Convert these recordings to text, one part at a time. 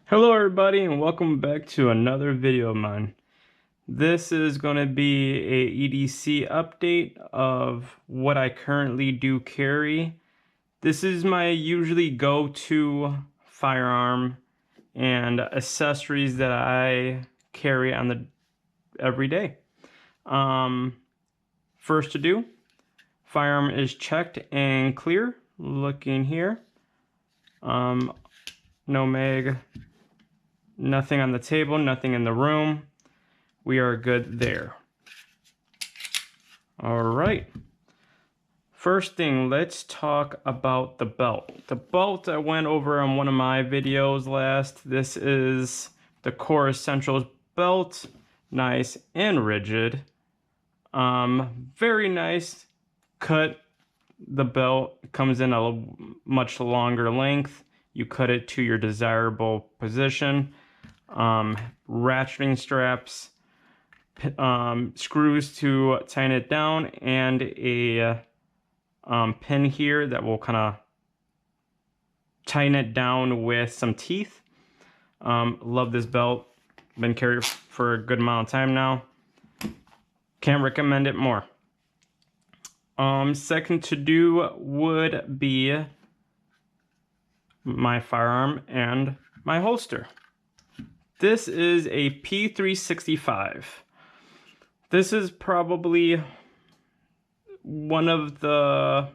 Hello everybody and welcome back to another video of mine. This is going to be a EDC update of what I currently do carry. This is my usually go-to firearm and accessories that I carry on the every day. First to do, firearm is checked and clear. Looking here. No mag. Nothing on the table, nothing in the room. We are good there. All right. First thing, let's talk about the belt. The belt I went over on one of my videos last. This is the Core Essentials belt. Nice and rigid. Very nice cut. The belt comes in a much longer length. You cut it to your desirable position. Ratcheting straps, screws to tighten it down, and a pin here that will kind of tighten it down with some teeth. Love this belt. Been carrying it for a good amount of time now. Can't recommend it more. Second to do would be my firearm and my holster. This is a P365. This is probably one of the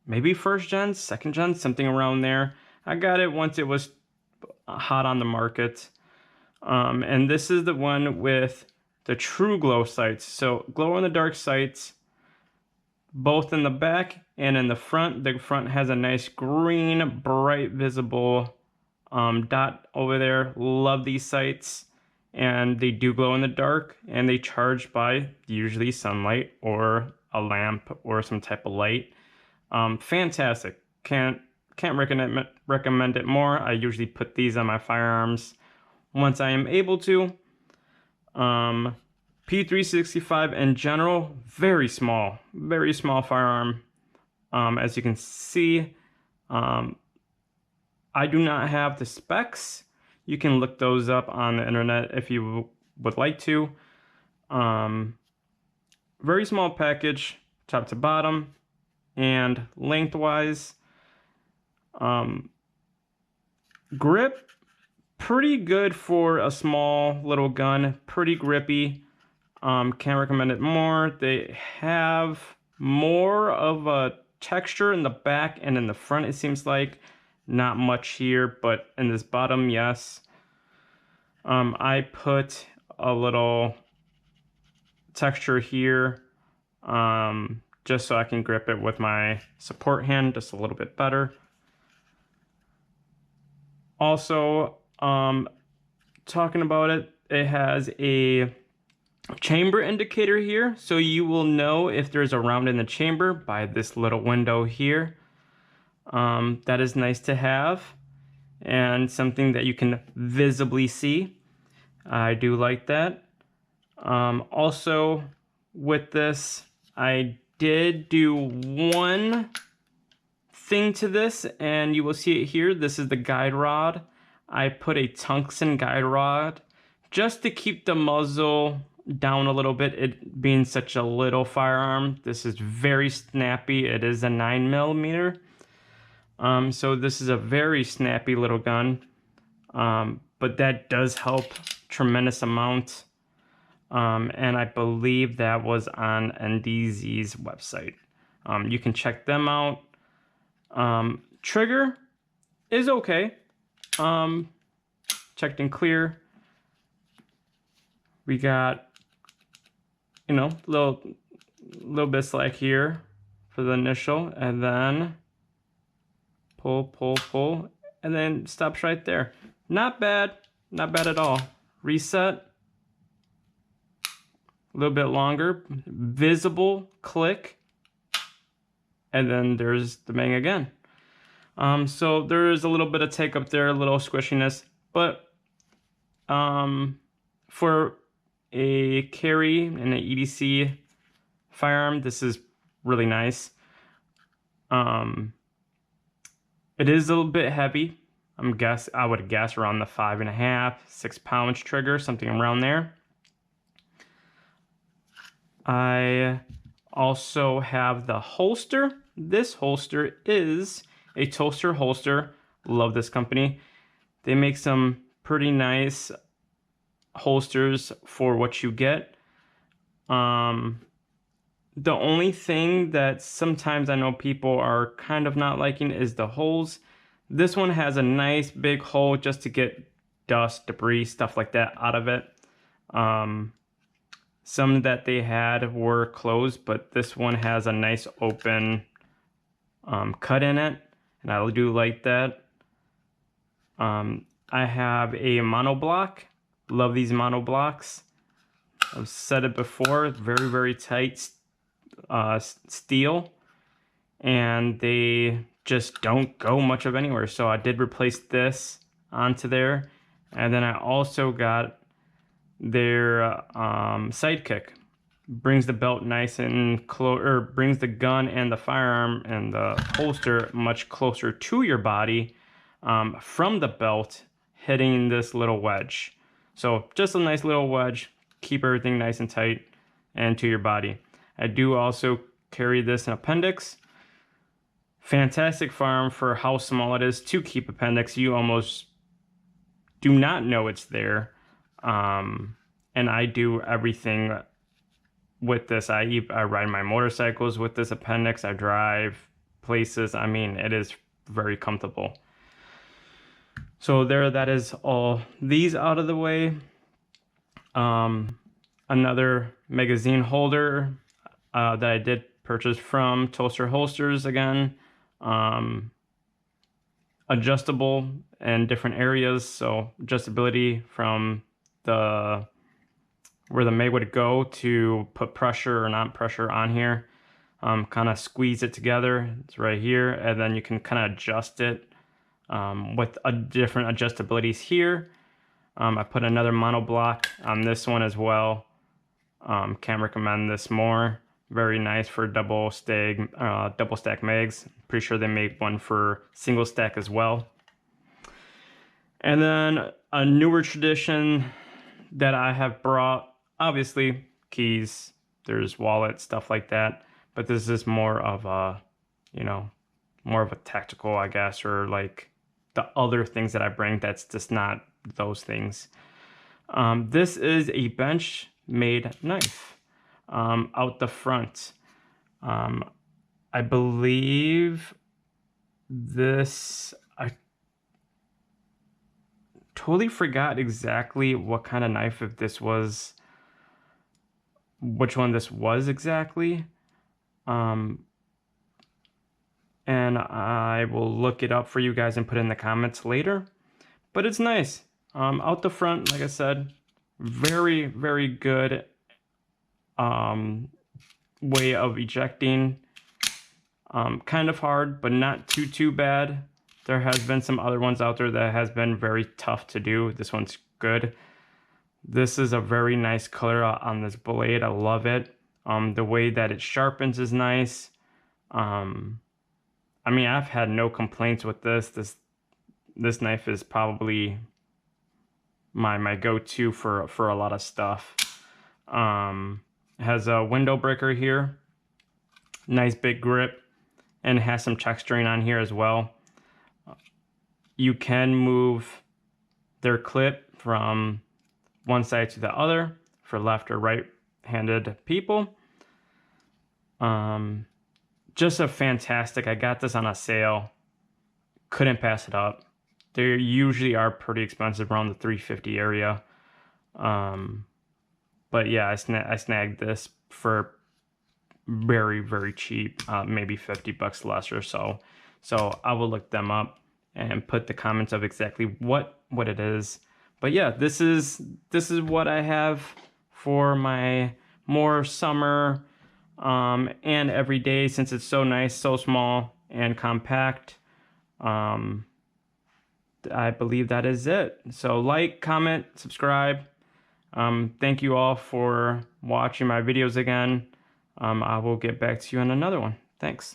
maybe first gen, second gen, something around there. I got it once it was hot on the market. And this is the one with the true glow sights. So glow in the dark sights, both in the back and in the front. The front has a nice green, bright, visible dot over there. Love these sights, and they do glow in the dark, and they charge by usually sunlight or a lamp or some type of light. Fantastic. Can't recommend it more. I usually put these on my firearms once I am able to. P365 in general, very small firearm. As you can see, I do not have the specs. You can look those up on the internet if you would like to. Very small package, top to bottom, and lengthwise. Grip, pretty good for a small little gun, pretty grippy. Can't recommend it more. They have more of a texture in the back and in the front, it seems like. Not much here, but in this bottom, yes. I put a little texture here, just so I can grip it with my support hand just a little bit better. Also, talking about it, it has a chamber indicator here, so you will know if there's a round in the chamber by this little window here. That is nice to have, and something that you can visibly see. I do like that. Also, with this, I did do one thing to this, and you will see it here. This is the guide rod. I put a tungsten guide rod just to keep the muzzle down a little bit, it being such a little firearm. This is very snappy. It is a 9mm. So this is a very snappy little gun, but that does help tremendous amount. And I believe that was on NDZ's website. You can check them out. Trigger is okay. Checked and clear. We got, little bit slack here for the initial, and then pull, and then stops right there. Not bad at all. Reset, a little bit longer, visible click, and then there's the bang again. So there is a little bit of take up there, a little squishiness, but for a carry and an EDC firearm, this is really nice. It is a little bit heavy. I would guess around the 5.5, 6 pound trigger, something around there. I also have the holster. This holster is a Toaster holster. Love this company. They make some pretty nice holsters for what you get. The only thing that sometimes I know people are kind of not liking is the holes. This one has a nice big hole just to get dust, debris, stuff like that out of it. Some that they had were closed, but this one has a nice open cut in it, and I do like that. I have a monoblock. Love these monoblocks. I've said it before, very, very tight steel, and they just don't go much of anywhere. So I did replace this onto there, and then I also got their sidekick. Brings the belt nice and close, or brings the gun and the firearm and the holster much closer to your body from the belt, hitting this little wedge. So just a nice little wedge, keep everything nice and tight and to your body. I do also carry this in appendix. Fantastic firearm for how small it is to keep appendix. You almost do not know it's there. And I do everything with this. I ride my motorcycles with this appendix. I drive places. I mean, it is very comfortable. So there, that is all these out of the way. Another magazine holder that I did purchase from Toaster Holsters again. Adjustable in different areas, so adjustability from where the mag would go to put pressure or not pressure on here. Kind of squeeze it together. It's right here, and then you can kind of adjust it with different adjustabilities here. I put another monoblock on this one as well. Can't recommend this more. Very nice for double stack mags. Pretty sure they make one for single stack as well. And then a newer tradition that I have brought, obviously keys, there's wallets, stuff like that. But this is more of a, more of a tactical, I guess, or like the other things that I bring that's just not those things. This is a bench made knife. Out the front. I believe this, I totally forgot exactly what kind of knife, if this was, which one this was exactly. And I will look it up for you guys and put it in the comments later. But it's nice. Out the front, like I said, very, very good way of ejecting. Kind of hard, but not too bad. There has been some other ones out there that has been very tough to do. This one's good. This is a very nice color on this blade. I love it. The way that it sharpens is nice. I mean, I've had no complaints with this. This knife is probably my go-to for a lot of stuff. It has a window breaker here, nice big grip, and it has some texturing on here as well. You can move their clip from one side to the other for left or right-handed people. Just a fantastic, I got this on a sale, couldn't pass it up. They usually are pretty expensive, around the $350 area. But yeah, I snagged this for very, very cheap, maybe $50 less or so. So I will look them up and put the comments of exactly what it is. But yeah, this is what I have for my more summer and every day, since it's so nice, so small and compact. I believe that is it. So like, comment, subscribe. Thank you all for watching my videos again. I will get back to you on another one. Thanks.